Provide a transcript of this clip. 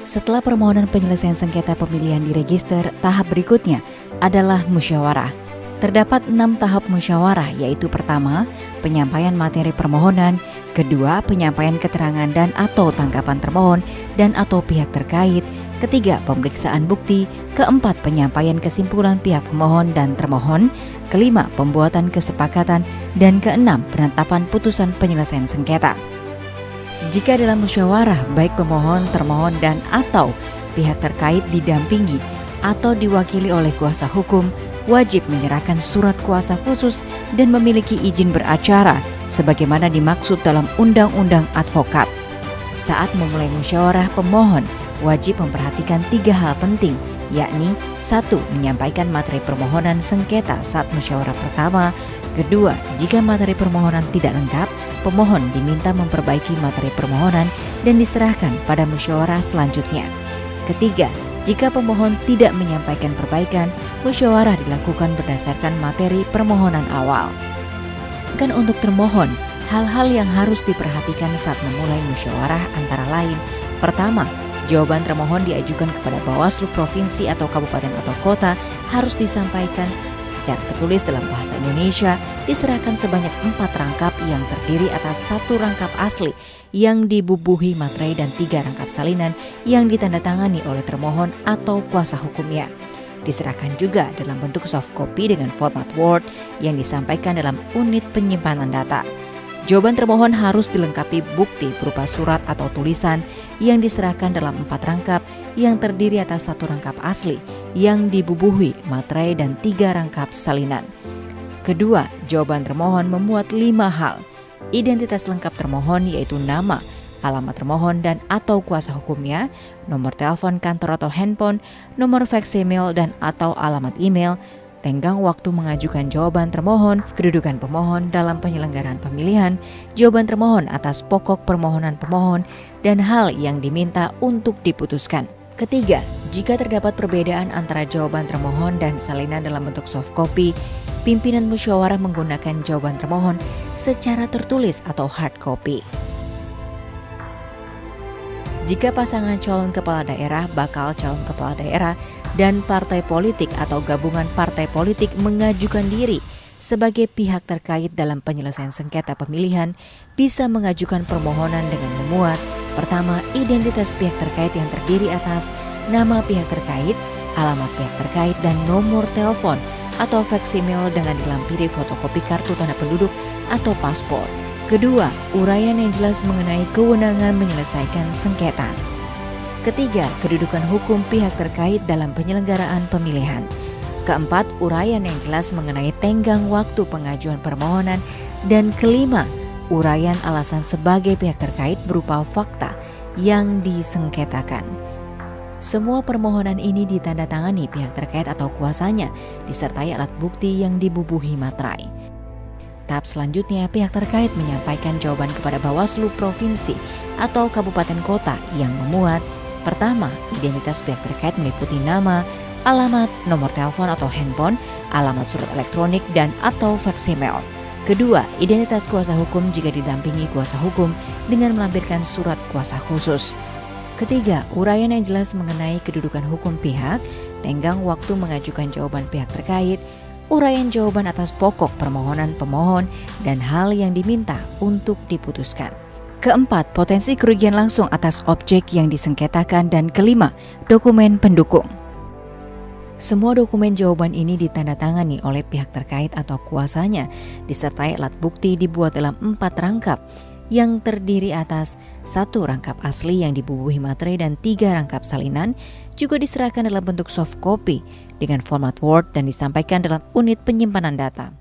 Setelah permohonan penyelesaian sengketa pemilihan diregister, tahap berikutnya adalah musyawarah. Terdapat 6 tahap musyawarah, yaitu pertama, penyampaian materi permohonan, kedua, penyampaian keterangan dan atau tanggapan termohon dan atau pihak terkait, ketiga, pemeriksaan bukti, keempat, penyampaian kesimpulan pihak pemohon dan termohon, kelima, pembuatan kesepakatan, dan keenam, penetapan putusan penyelesaian sengketa. Jika dalam musyawarah, baik pemohon, termohon, dan atau pihak terkait didampingi atau diwakili oleh kuasa hukum, wajib menyerahkan surat kuasa khusus dan memiliki izin beracara sebagaimana dimaksud dalam Undang-Undang Advokat. Saat memulai musyawarah, pemohon wajib memperhatikan 3 hal penting, yakni 1. Menyampaikan materi permohonan sengketa saat musyawarah pertama. Kedua, jika materi permohonan tidak lengkap, pemohon diminta memperbaiki materi permohonan dan diserahkan pada musyawarah selanjutnya. Ketiga, jika pemohon tidak menyampaikan perbaikan, musyawarah dilakukan berdasarkan materi permohonan awal. Kan untuk termohon, hal-hal yang harus diperhatikan saat memulai musyawarah antara lain: pertama, jawaban termohon diajukan kepada Bawaslu Provinsi atau Kabupaten atau Kota harus disampaikan secara tertulis dalam bahasa Indonesia, diserahkan sebanyak 4 rangkap yang terdiri atas 1 rangkap asli yang dibubuhi materai dan 3 rangkap salinan yang ditandatangani oleh termohon atau kuasa hukumnya. Diserahkan juga dalam bentuk soft copy dengan format Word yang disampaikan dalam unit penyimpanan data. Jawaban termohon harus dilengkapi bukti berupa surat atau tulisan yang diserahkan dalam 4 rangkap yang terdiri atas 1 rangkap asli yang dibubuhi materai dan 3 rangkap salinan. Kedua, jawaban termohon memuat 5 hal. Identitas lengkap termohon yaitu nama, alamat termohon dan atau kuasa hukumnya, nomor telepon kantor atau handphone, nomor faksimil dan atau alamat email, tenggang waktu mengajukan jawaban termohon, kedudukan pemohon dalam penyelenggaraan pemilihan, jawaban termohon atas pokok permohonan pemohon, dan hal yang diminta untuk diputuskan. Ketiga, jika terdapat perbedaan antara jawaban termohon dan salinan dalam bentuk soft copy, pimpinan musyawarah menggunakan jawaban termohon secara tertulis atau hard copy. Jika pasangan calon kepala daerah, bakal calon kepala daerah, dan partai politik atau gabungan partai politik mengajukan diri sebagai pihak terkait dalam penyelesaian sengketa pemilihan, bisa mengajukan permohonan dengan memuat: pertama, identitas pihak terkait yang terdiri atas nama pihak terkait, alamat pihak terkait, dan nomor telepon atau faksimil dengan dilampiri fotokopi kartu tanda penduduk atau paspor. Kedua, uraian yang jelas mengenai kewenangan menyelesaikan sengketa. Ketiga, kedudukan hukum pihak terkait dalam penyelenggaraan pemilihan. Keempat, uraian yang jelas mengenai tenggang waktu pengajuan permohonan. Dan kelima, uraian alasan sebagai pihak terkait berupa fakta yang disengketakan. Semua permohonan ini ditandatangani pihak terkait atau kuasanya, disertai alat bukti yang dibubuhi materai. Tahap selanjutnya, pihak terkait menyampaikan jawaban kepada Bawaslu Provinsi atau Kabupaten Kota yang memuat: pertama, identitas pihak terkait meliputi nama, alamat, nomor telepon atau handphone, alamat surat elektronik dan atau faksimil. Kedua, identitas kuasa hukum jika didampingi kuasa hukum dengan melampirkan surat kuasa khusus. Ketiga, uraian yang jelas mengenai kedudukan hukum pihak, tenggang waktu mengajukan jawaban pihak terkait, uraian jawaban atas pokok permohonan pemohon, dan hal yang diminta untuk diputuskan. Keempat, potensi kerugian langsung atas objek yang disengketakan. Dan kelima, dokumen pendukung. Semua dokumen jawaban ini ditandatangani oleh pihak terkait atau kuasanya, disertai alat bukti dibuat dalam 4 rangkap yang terdiri atas 1 rangkap asli yang dibubuhi materai dan 3 rangkap salinan, juga diserahkan dalam bentuk soft copy dengan format Word dan disampaikan dalam unit penyimpanan data.